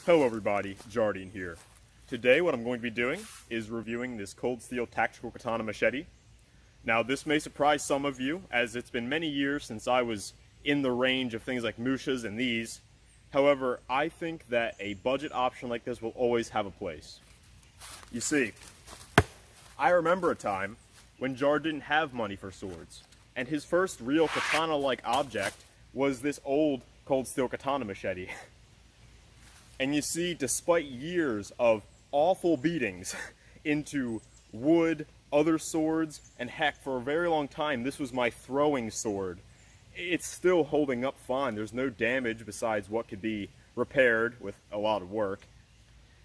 Hello everybody, Jardine here. Today what I'm going to be doing is reviewing this Cold Steel Tactical Katana Machete. Now this may surprise some of you, as it's been many years since I was in the range of things like Mushas and these. However, I think that a budget option like this will always have a place. You see, I remember a time when Jar didn't have money for swords, and his first real katana-like object was this old Cold Steel Katana Machete. And you see, despite years of awful beatings into wood, other swords, and heck, for a very long time, this was my throwing sword. It's still holding up fine. There's no damage besides what could be repaired with a lot of work.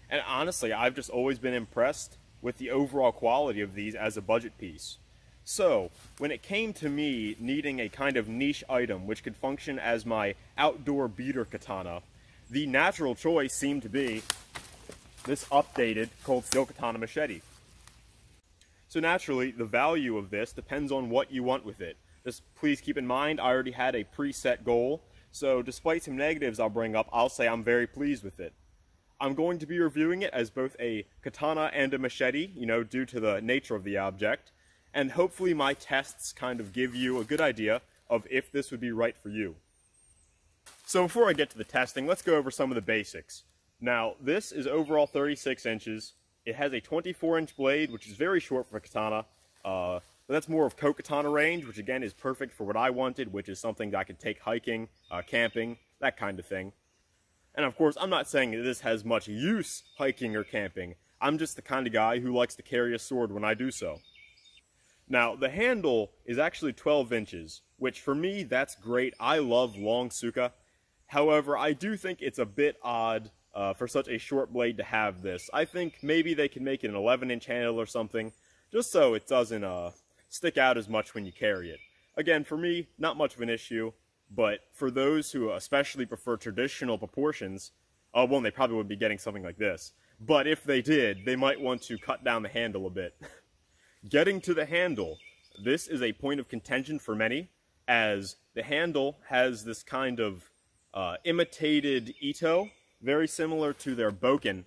And honestly, I've just always been impressed with the overall quality of these as a budget piece. So, when it came to me needing a kind of niche item which could function as my outdoor beater katana, the natural choice seemed to be this updated Cold Steel Katana Machete. So naturally, the value of this depends on what you want with it. Just please keep in mind, I already had a preset goal, so despite some negatives I'll bring up, I'll say I'm very pleased with it. I'm going to be reviewing it as both a katana and a machete, due to the nature of the object, and hopefully my tests kind of give you a good idea of if this would be right for you. So before I get to the testing, let's go over some of the basics. Now, this is overall 36 inches. It has a 24-inch blade, which is very short for a katana. But that's more of Kokatana range, which again is perfect for what I wanted, which is something that I could take hiking, camping, that kind of thing. And of course, I'm not saying that this has much use hiking or camping. I'm just the kind of guy who likes to carry a sword when I do so. Now, the handle is actually 12 inches, which for me, that's great. I love long tsuka. However, I do think it's a bit odd for such a short blade to have this. I think maybe they can make it an 11-inch handle or something, just so it doesn't stick out as much when you carry it. Again, for me, not much of an issue, but for those who especially prefer traditional proportions, well, they probably would be getting something like this. But if they did, they might want to cut down the handle a bit. Getting to the handle, this is a point of contention for many, as the handle has this kind of imitated Ito, very similar to their Boken.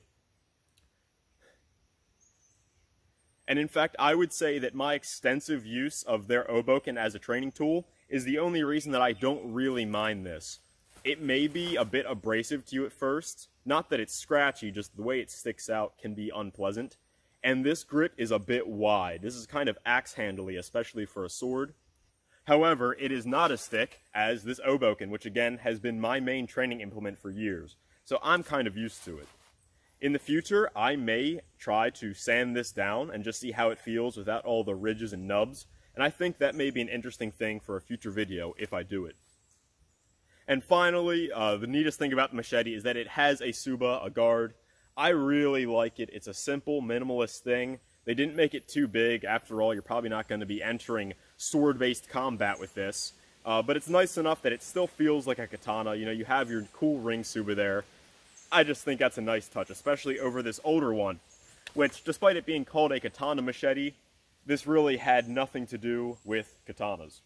And in fact, I would say that my extensive use of their Oboken as a training tool is the only reason that I don't really mind this. It may be a bit abrasive to you at first, not that it's scratchy, just the way it sticks out can be unpleasant. And this grip is a bit wide. This is kind of axe-handly, especially for a sword. However, it is not as thick as this Oboken, which again has been my main training implement for years, so I'm kind of used to it. In the future, I may try to sand this down and just see how it feels without all the ridges and nubs, and I think that may be an interesting thing for a future video if I do it. And finally, the neatest thing about the machete is that it has a tsuba, a guard. I really like it. It's a simple, minimalist thing. They didn't make it too big. After all, you're probably not going to be entering sword-based combat with this. But it's nice enough that it still feels like a katana. You have your cool ring tsuba there. I just think that's a nice touch, especially over this older one, which, despite it being called a katana machete, this really had nothing to do with katanas.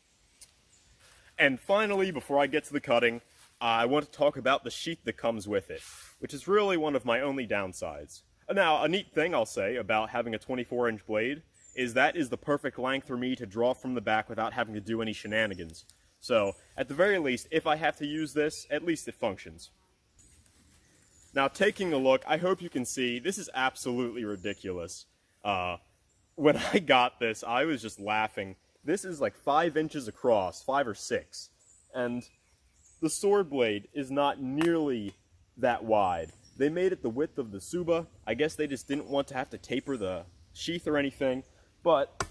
And finally, before I get to the cutting, I want to talk about the sheath that comes with it, which is really one of my only downsides. Now, a neat thing I'll say about having a 24-inch blade is that is the perfect length for me to draw from the back without having to do any shenanigans. So, at the very least, if I have to use this, at least it functions. Now, taking a look, I hope you can see, this is absolutely ridiculous. When I got this, I was just laughing. This is like 5 inches across, 5 or 6, and the sword blade is not nearly that wide. They made it the width of the tsuba. I guess they just didn't want to have to taper the sheath or anything, but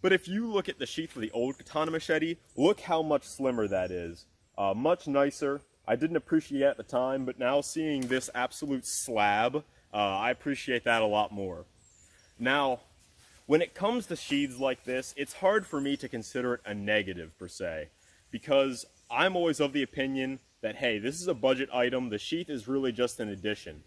if you look at the sheath for the old katana machete, look how much slimmer that is. Much nicer. I didn't appreciate it at the time, but now seeing this absolute slab, I appreciate that a lot more. Now, when it comes to sheaths like this, it's hard for me to consider it a negative, per se, because I'm always of the opinion that, hey, this is a budget item, the sheath is really just an addition.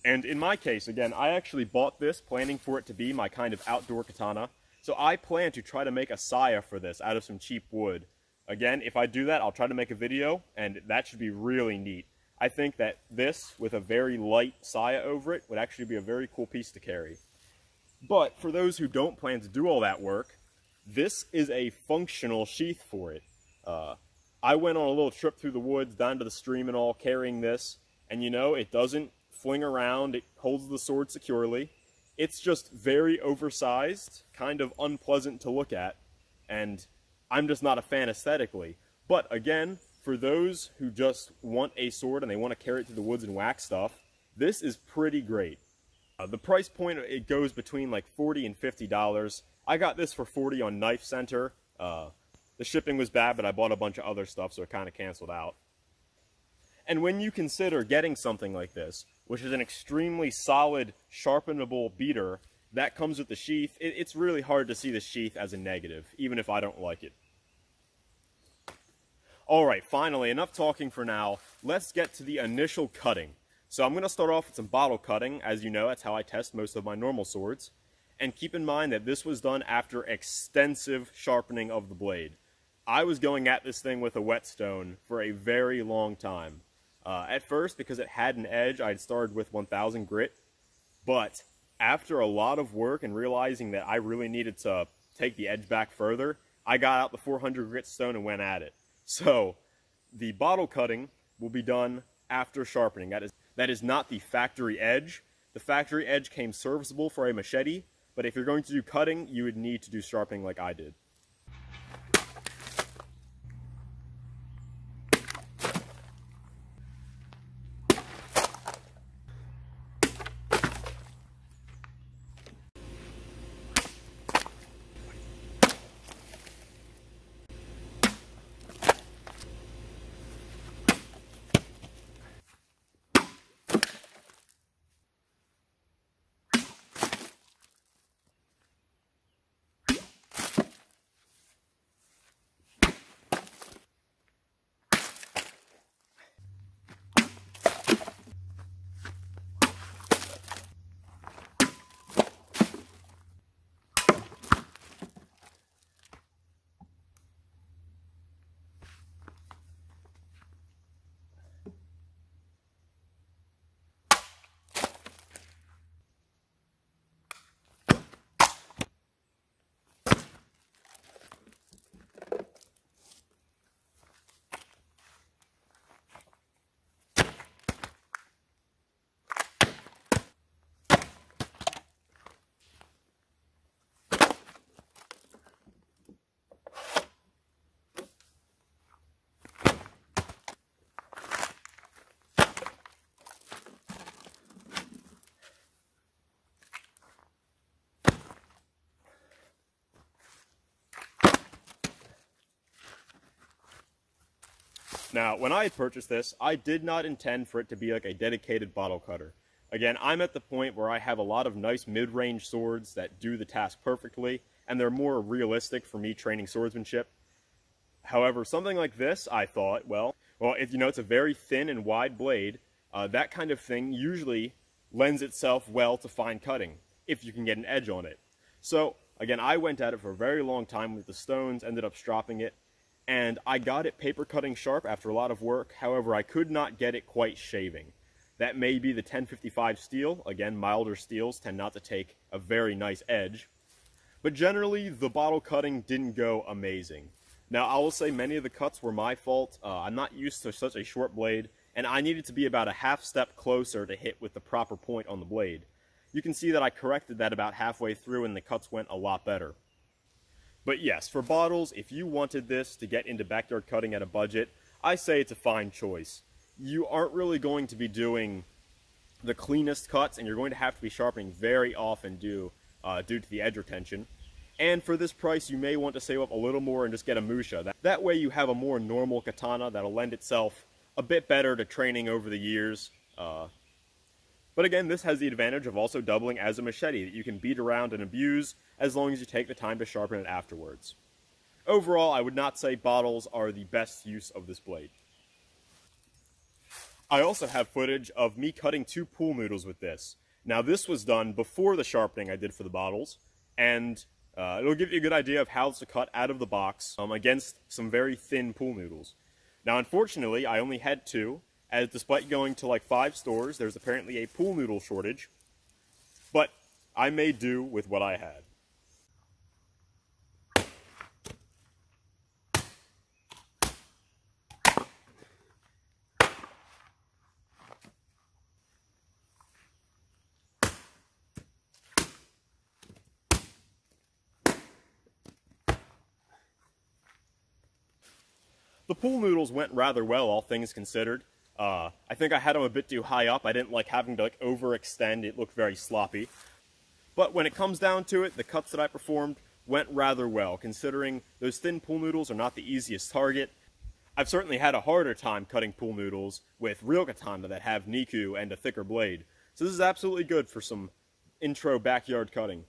And in my case, again, I actually bought this planning for it to be my kind of outdoor katana, so I plan to try to make a saya for this out of some cheap wood. Again, if I do that, I'll try to make a video, and that should be really neat. I think that this, with a very light saya over it, would actually be a very cool piece to carry. But for those who don't plan to do all that work, this is a functional sheath for it. I went on a little trip through the woods, down to the stream and all, carrying this, and you know, it doesn't fling around, it holds the sword securely. It's just very oversized, kind of unpleasant to look at, and I'm just not a fan aesthetically. But again, for those who just want a sword and they want to carry it through the woods and whack stuff, this is pretty great. The price point, it goes between like $40 and $50. I got this for $40 on Knife Center. The shipping was bad, but I bought a bunch of other stuff, so it kind of canceled out. And when you consider getting something like this, which is an extremely solid, sharpenable beater that comes with the sheath, it's really hard to see the sheath as a negative, even if I don't like it. Alright, finally, enough talking for now. Let's get to the initial cutting. So I'm going to start off with some bottle cutting. As you know, that's how I test most of my normal swords. And keep in mind that this was done after extensive sharpening of the blade. I was going at this thing with a whetstone for a very long time. At first, because it had an edge, I'd started with 1000 grit. But after a lot of work and realizing that I really needed to take the edge back further, I got out the 400 grit stone and went at it. So, the bottle cutting will be done after sharpening. That is not the factory edge. The factory edge came serviceable for a machete, but if you're going to do cutting, you would need to do sharpening like I did. Now, when I had purchased this, I did not intend for it to be like a dedicated bottle cutter. Again, I'm at the point where I have a lot of nice mid-range swords that do the task perfectly, and they're more realistic for me training swordsmanship. However, something like this, I thought, well, if you know it's a very thin and wide blade, that kind of thing usually lends itself well to fine cutting, if you can get an edge on it. So, again, I went at it for a very long time with the stones, ended up stropping it, and I got it paper cutting sharp after a lot of work. However, I could not get it quite shaving. That may be the 1055 steel. Again, milder steels tend not to take a very nice edge. But generally, the bottle cutting didn't go amazing. Now, I will say many of the cuts were my fault. I'm not used to such a short blade, and I needed to be about a half step closer to hit with the proper point on the blade. You can see that I corrected that about halfway through and the cuts went a lot better. But yes, for bottles, if you wanted this to get into backyard cutting at a budget, I say it's a fine choice. You aren't really going to be doing the cleanest cuts, and you're going to have to be sharpening very often due to the edge retention. And for this price, you may want to save up a little more and just get a Musha. That way you have a more normal katana that'll lend itself a bit better to training over the years. But again, this has the advantage of also doubling as a machete that you can beat around and abuse as long as you take the time to sharpen it afterwards. Overall, I would not say bottles are the best use of this blade. I also have footage of me cutting 2 pool noodles with this. Now, this was done before the sharpening I did for the bottles, and it'll give you a good idea of how to cut out of the box against some very thin pool noodles. Now, unfortunately, I only had 2, as despite going to like 5 stores, there's apparently a pool noodle shortage, but I made do with what I had. The pool noodles went rather well, all things considered. I think I had them a bit too high up. I didn't like having to like overextend. It looked very sloppy. But when it comes down to it, the cuts that I performed went rather well, considering those thin pool noodles are not the easiest target. I've certainly had a harder time cutting pool noodles with real katana that have Niku and a thicker blade. So this is absolutely good for some intro backyard cutting.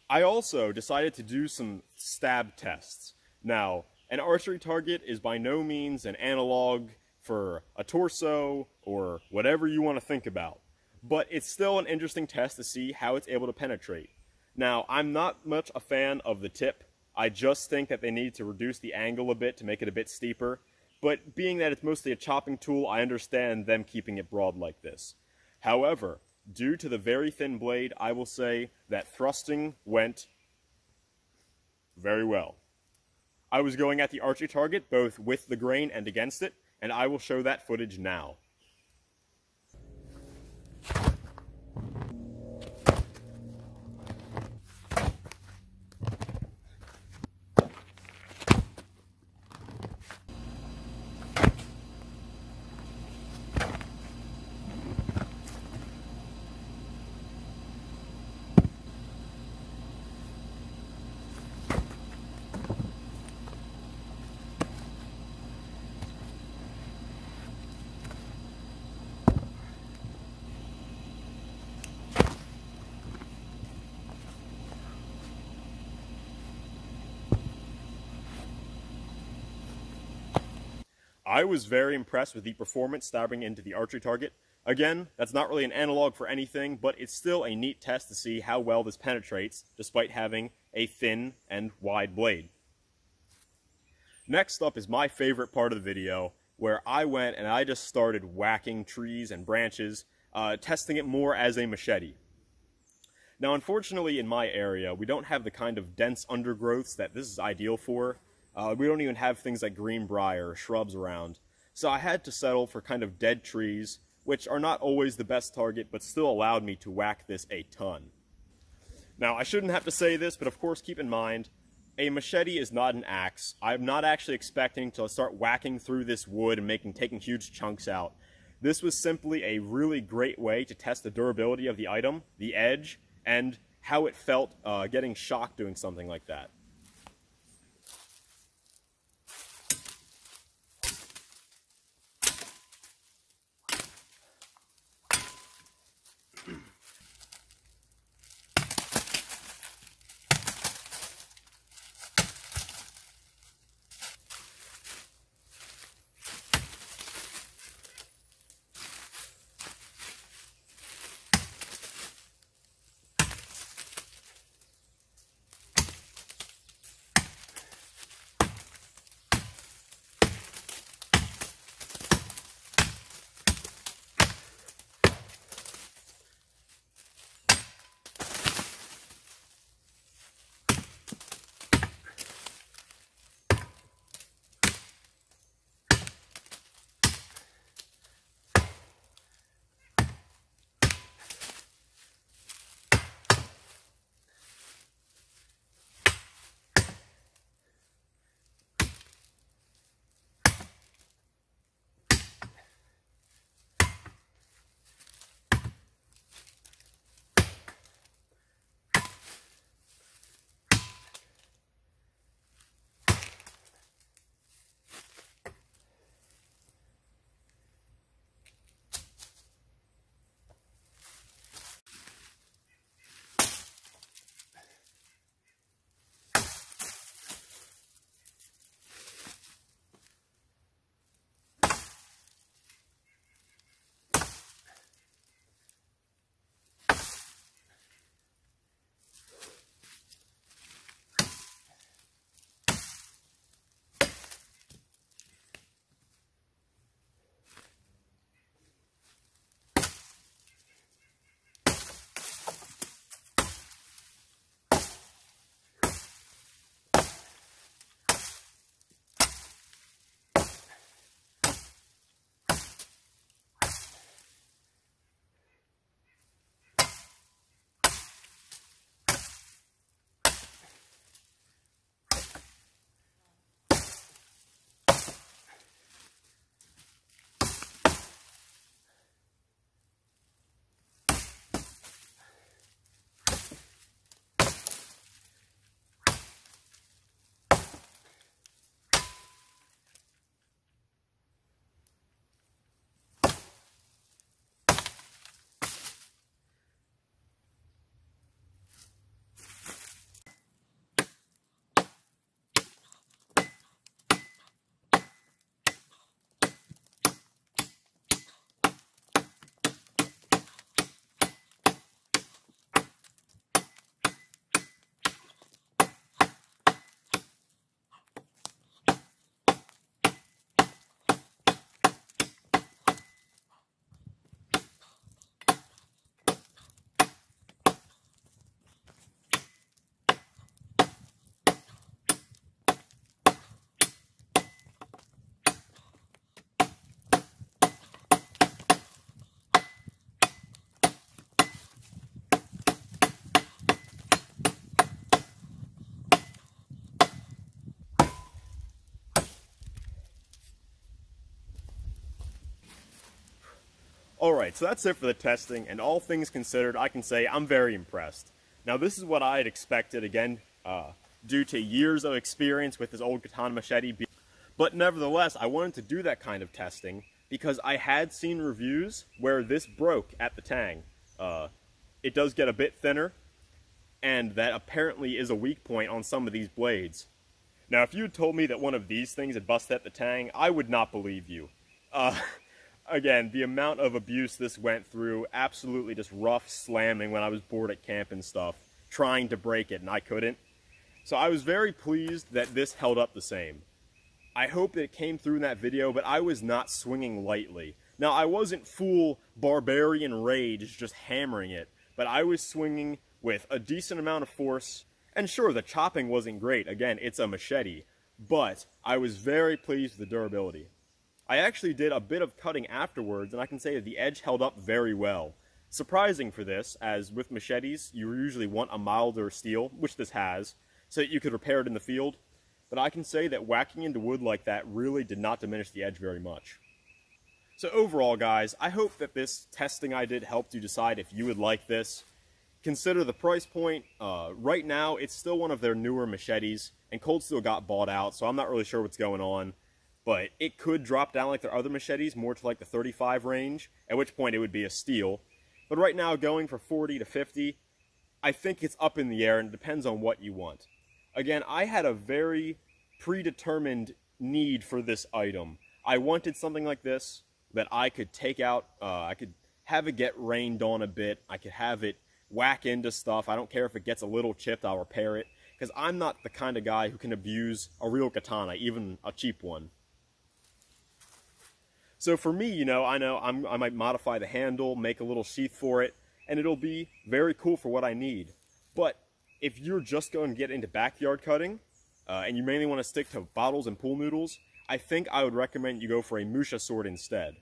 I also decided to do some stab tests. Now, an archery target is by no means an analog for a torso or whatever you want to think about, but it's still an interesting test to see how it's able to penetrate. Now, I'm not much a fan of the tip. I just think that they need to reduce the angle a bit to make it a bit steeper, but being that it's mostly a chopping tool, I understand them keeping it broad like this. However, due to the very thin blade, I will say that thrusting went very well. I was going at the archery target both with the grain and against it, and I will show that footage now. I was very impressed with the performance stabbing into the archery target. Again, that's not really an analog for anything, but it's still a neat test to see how well this penetrates, despite having a thin and wide blade. Next up is my favorite part of the video, where I went and I just started whacking trees and branches, testing it more as a machete. Now, unfortunately, in my area, we don't have the kind of dense undergrowths that this is ideal for. We don't even have things like greenbrier or shrubs around. So I had to settle for kind of dead trees, which are not always the best target, but still allowed me to whack this a ton. Now, I shouldn't have to say this, but of course keep in mind, a machete is not an axe. I'm not actually expecting to start whacking through this wood and taking huge chunks out. This was simply a really great way to test the durability of the item, the edge, and how it felt getting shocked doing something like that. Alright, so that's it for the testing, and all things considered, I can say I'm very impressed. Now this is what I had expected, again, due to years of experience with this old katana machete. But nevertheless, I wanted to do that kind of testing because I had seen reviews where this broke at the tang. It does get a bit thinner, and that apparently is a weak point on some of these blades. Now if you had told me that one of these things had busted at the tang, I would not believe you. Again, the amount of abuse this went through, absolutely just rough slamming when I was bored at camp and stuff, trying to break it, and I couldn't. So I was very pleased that this held up the same. I hope that it came through in that video, but I was not swinging lightly. Now, I wasn't full barbarian rage just hammering it, but I was swinging with a decent amount of force. And sure, the chopping wasn't great. Again, it's a machete, but I was very pleased with the durability. I actually did a bit of cutting afterwards, and I can say that the edge held up very well. Surprising for this, as with machetes, you usually want a milder steel, which this has, so that you could repair it in the field. But I can say that whacking into wood like that really did not diminish the edge very much. So overall, guys, I hope that this testing I did helped you decide if you would like this. Consider the price point. Right now, it's still one of their newer machetes, and Cold Steel got bought out, so I'm not really sure what's going on. But it could drop down like their other machetes, more to like the 35 range, at which point it would be a steal. But right now, going for 40 to 50, I think it's up in the air, and it depends on what you want. Again, I had a very predetermined need for this item. I wanted something like this that I could take out, I could have it get rained on a bit, I could have it whack into stuff. I don't care if it gets a little chipped, I'll repair it, because I'm not the kind of guy who can abuse a real katana, even a cheap one. So for me, you know I might modify the handle, make a little sheath for it, and it'll be very cool for what I need. But if you're just going to get into backyard cutting, and you mainly want to stick to bottles and pool noodles, I think I would recommend you go for a Musha sword instead.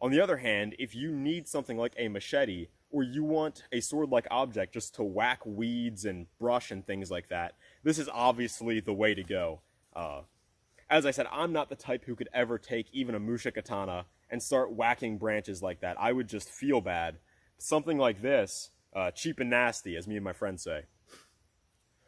On the other hand, if you need something like a machete, or you want a sword-like object just to whack weeds and brush and things like that, this is obviously the way to go. As I said, I'm not the type who could ever take even a Musha katana and start whacking branches like that. I would just feel bad. Something like this, cheap and nasty, as me and my friends say.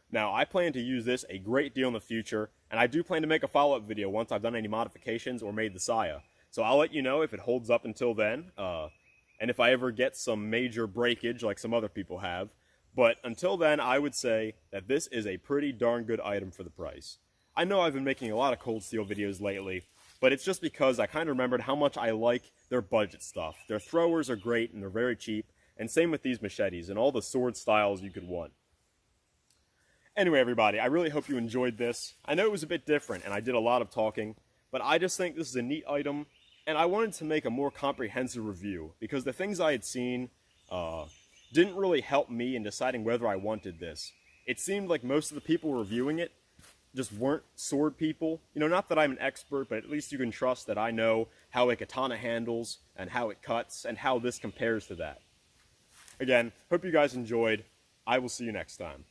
Now, I plan to use this a great deal in the future, and I do plan to make a follow-up video once I've done any modifications or made the saya. So I'll let you know if it holds up until then, and if I ever get some major breakage like some other people have. But until then, I would say that this is a pretty darn good item for the price. I know I've been making a lot of Cold Steel videos lately, but it's just because I kind of remembered how much I like their budget stuff. Their throwers are great and they're very cheap, and same with these machetes and all the sword styles you could want. Anyway, everybody, I really hope you enjoyed this. I know it was a bit different and I did a lot of talking, but I just think this is a neat item, and I wanted to make a more comprehensive review because the things I had seen didn't really help me in deciding whether I wanted this. It seemed like most of the people reviewing it just weren't sword people. You know, not that I'm an expert, but at least you can trust that I know how a katana handles and how it cuts and how this compares to that. Again, hope you guys enjoyed. I will see you next time.